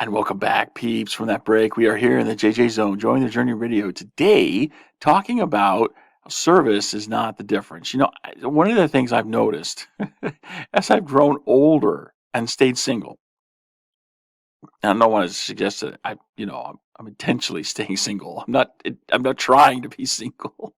And welcome back, peeps, from that break. We are here in the JJ Zone, join the Journey Radio today, talking about how service is not the difference. One of the things I've noticed as I've grown older and stayed single, and I don't want to suggest that I'm intentionally staying single. I'm not trying to be single,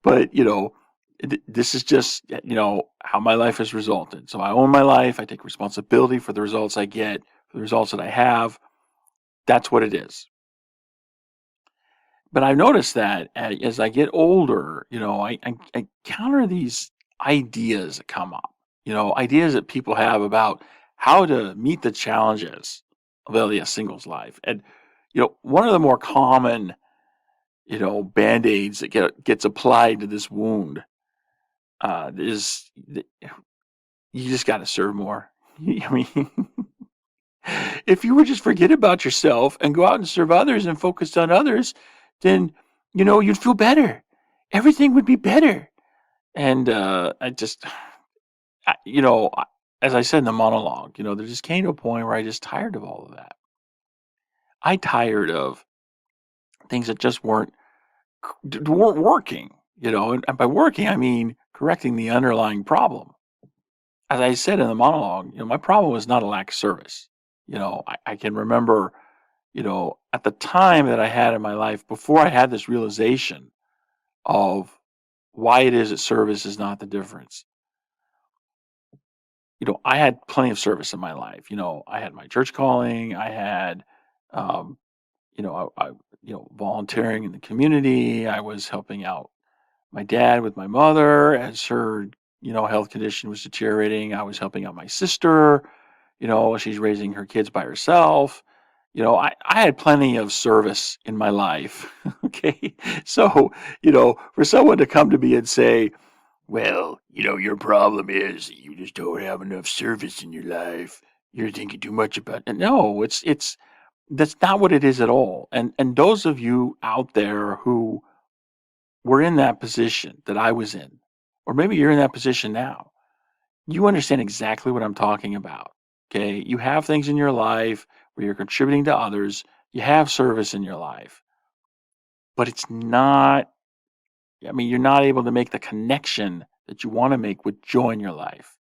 but this is just how my life has resulted. So I own my life. I take responsibility for the results I get, for the results that I have. That's what it is. But I've noticed that as I get older, I counter these ideas that come up, ideas that people have about how to meet the challenges of LDS singles life. And, one of the more common, band-aids that gets applied to this wound is you just got to serve more. I mean, if you would just forget about yourself and go out and serve others and focus on others, then you'd feel better. Everything would be better. And as I said in the monologue, there just came to a point where I just tired of all of that. I tired of things that just weren't working. And by working I mean correcting the underlying problem. As I said in the monologue, my problem was not a lack of service. I can remember, at the time that I had in my life before I had this realization of why it is that service is not the difference. I had plenty of service in my life. I had my church calling. I had, um, volunteering in the community. I was helping out my dad with my mother as her, health condition was deteriorating. I was helping out my sister, she's raising her kids by herself. I had plenty of service in my life. Okay. So, for someone to come to me and say, well, your problem is you just don't have enough service in your life. You're thinking too much about it. No, it's that's not what it is at all. And those of you out there who were in that position that I was in, or maybe you're in that position now, you understand exactly what I'm talking about. Okay. You have things in your life where you're contributing to others, you have service in your life, but it's not, I mean, you're not able to make the connection that you want to make with joy in your life.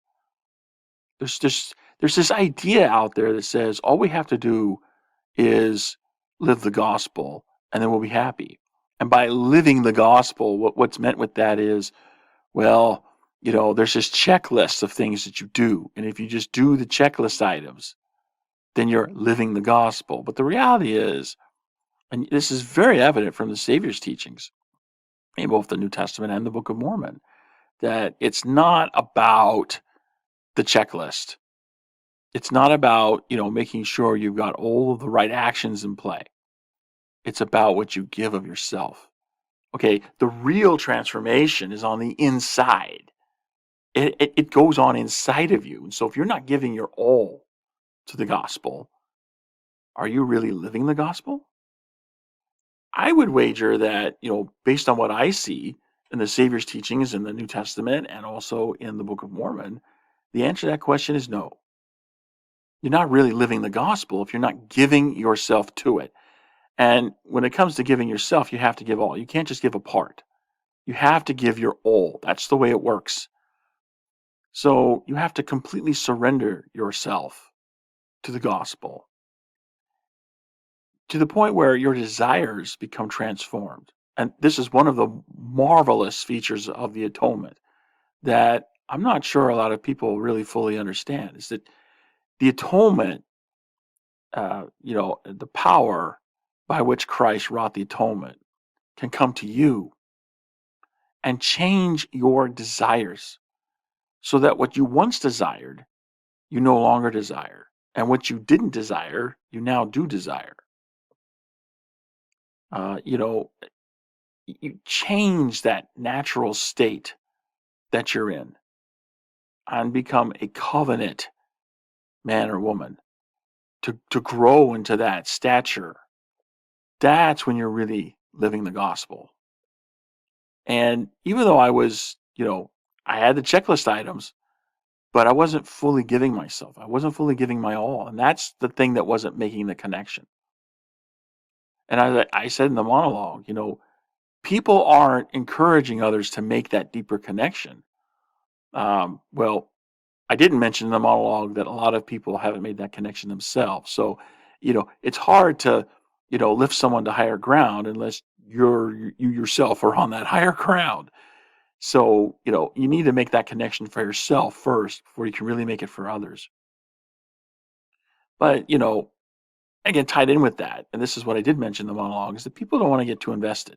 There's this idea out there that says all we have to do is live the gospel and then we'll be happy. And by living the gospel, what's meant with that is, well, there's this checklist of things that you do. And if you just do the checklist items, then you're living the gospel. But the reality is, and this is very evident from the Savior's teachings in both the New Testament and the Book of Mormon, that it's not about the checklist. It's not about, making sure you've got all of the right actions in play. It's about what you give of yourself. Okay, the real transformation is on the inside. It goes on inside of you. And so if you're not giving your all to the gospel, are you really living the gospel? I would wager that, based on what I see in the Savior's teachings in the New Testament and also in the Book of Mormon, the answer to that question is no. You're not really living the gospel if you're not giving yourself to it. And when it comes to giving yourself, you have to give all. You can't just give a part. You have to give your all. That's the way it works. So you have to completely surrender yourself to the gospel to the point where your desires become transformed. And this is one of the marvelous features of the atonement that I'm not sure a lot of people really fully understand is that the atonement, the power by which Christ wrought the atonement can come to you and change your desires so that what you once desired, you no longer desire. And what you didn't desire, you now do desire. Uh, you know, you change that natural state that you're in and become a covenant man or woman to grow into that stature. That's when you're really living the gospel. And even though I was, I had the checklist items, but I wasn't fully giving myself. I wasn't fully giving my all. And that's the thing that wasn't making the connection. And I said in the monologue, people aren't encouraging others to make that deeper connection. Well, I didn't mention in the monologue that a lot of people haven't made that connection themselves. So, it's hard to, lift someone to higher ground unless you yourself are on that higher ground. So, you need to make that connection for yourself first before you can really make it for others. But, again, tied in with that, and this is what I did mention in the monologue, is that people don't want to get too invested.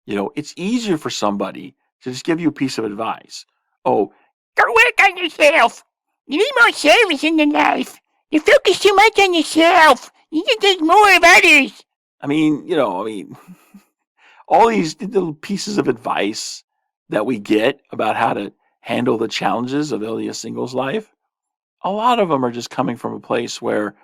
It's easier for somebody to just give you a piece of advice. Oh, go work on yourself. You need more service in your life. You focus too much on yourself. You need to think more of others. I mean, all these little pieces of advice that we get about how to handle the challenges of LDS singles life, a lot of them are just coming from a place where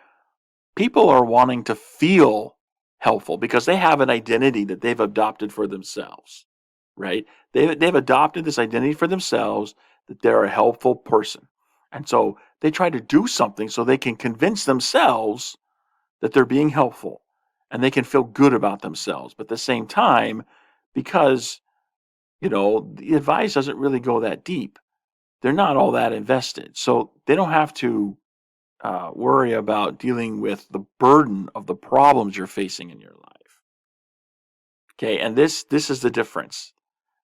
people are wanting to feel helpful because they have an identity that they've adopted for themselves, right? They've adopted this identity for themselves that they're a helpful person. And so they try to do something so they can convince themselves that they're being helpful and they can feel good about themselves. But at the same time, because, the advice doesn't really go that deep, they're not all that invested. So they don't have to worry about dealing with the burden of the problems you're facing in your life. Okay, and this is the difference.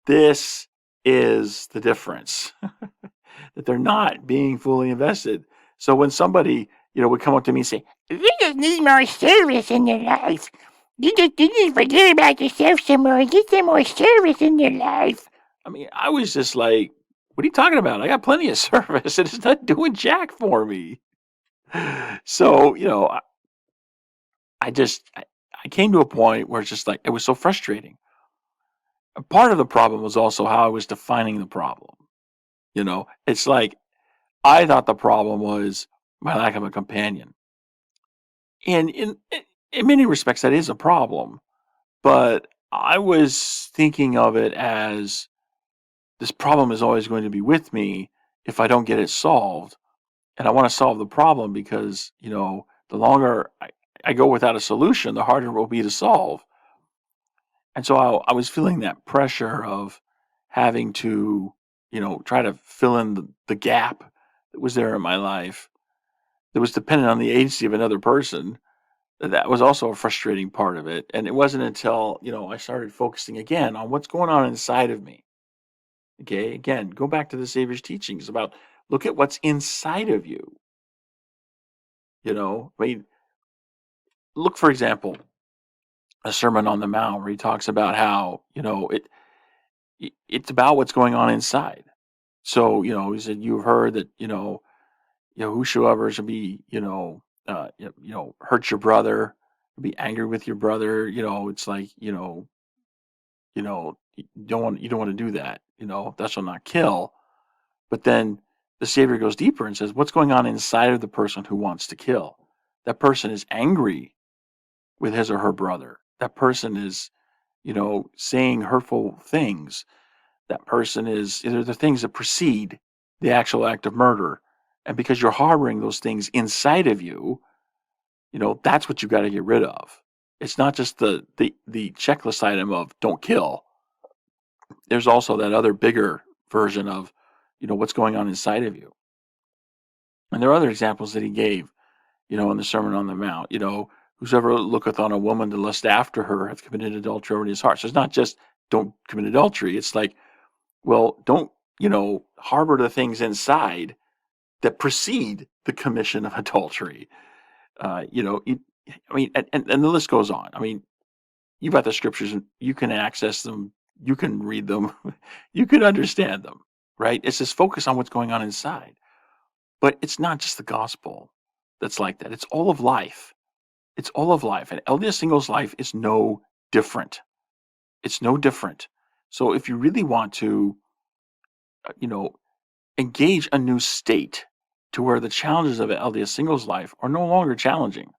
This is the difference that they're not being fully invested. So when somebody, would come up to me and say, "You just need more service in your life. You need to forget about yourself some more. Get some more service in your life." I mean, I was just like, "What are you talking about? I got plenty of service, and it's not doing jack for me." So, I came to a point where it's just like, it was so frustrating. And part of the problem was also how I was defining the problem. It's like, I thought the problem was my lack of a companion. And in many respects, that is a problem. But I was thinking of it as this problem is always going to be with me if I don't get it solved. And I want to solve the problem because, the longer I go without a solution, the harder it will be to solve. And so I was feeling that pressure of having to, try to fill in the gap that was there in my life that was dependent on the agency of another person. That was also a frustrating part of it. And it wasn't until, I started focusing again on what's going on inside of me. Okay, again, go back to the Savior's teachings about look at what's inside of you. I mean, look, for example, a Sermon on the Mount where he talks about how, it's about what's going on inside. So, he said, you've heard that, whosoever should be, hurt your brother, be angry with your brother, it's like, you don't want to do that, thou shalt not kill. But then the Savior goes deeper and says, what's going on inside of the person who wants to kill? That person is angry with his or her brother. That person is, saying hurtful things. That person is, the things that precede the actual act of murder. And because you're harboring those things inside of you, that's what you got to get rid of. It's not just the checklist item of don't kill. There's also that other bigger version of, what's going on inside of you. And there are other examples that he gave, in the Sermon on the Mount, whosoever looketh on a woman to lust after her hath committed adultery in his heart. So it's not just don't commit adultery. It's like, well, don't, harbor the things inside that precede the commission of adultery. I mean, and the list goes on. I mean, you've got the scriptures and you can access them, you can read them, you can understand them, right? It's just focus on what's going on inside. But it's not just the gospel that's like that. It's all of life. It's all of life. And LDS singles life is no different. It's no different. So if you really want to, engage a new state to where the challenges of LDS singles life are no longer challenging,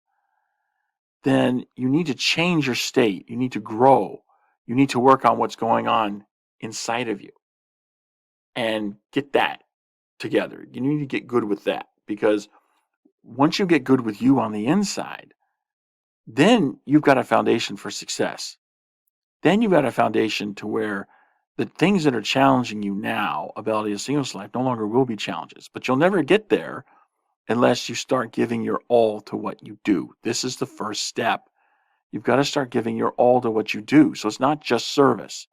then you need to change your state. You need to grow. You need to work on what's going on inside of you and get that together. You need to get good with that, because once you get good with you on the inside, then you've got a foundation for success. Then you've got a foundation to where the things that are challenging you now about a singles life no longer will be challenges. But you'll never get there unless you start giving your all to what you do. This is the first step. You've got to start giving your all to what you do. So it's not just service,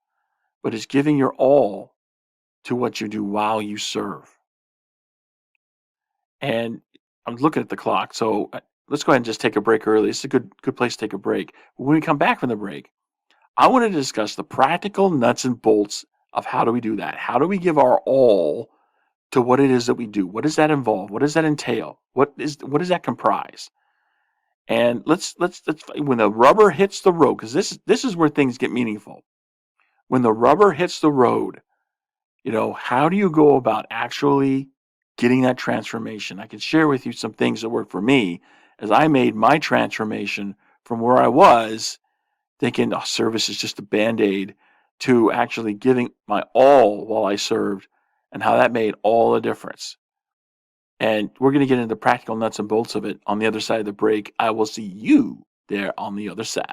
but it's giving your all to what you do while you serve. And I'm looking at the clock, so let's go ahead and just take a break early. It's a good place to take a break. When we come back from the break, I want to discuss the practical nuts and bolts of how do we do that? How do we give our all to what it is that we do? What does that involve? What does that entail? What does that comprise? And let's when the rubber hits the road, because this is where things get meaningful. When the rubber hits the road, how do you go about actually getting that transformation? I can share with you some things that worked for me as I made my transformation from where I was thinking, oh, service is just a band-aid, to actually giving my all while I served, and how that made all the difference. And we're going to get into the practical nuts and bolts of it on the other side of the break. I will see you there on the other side.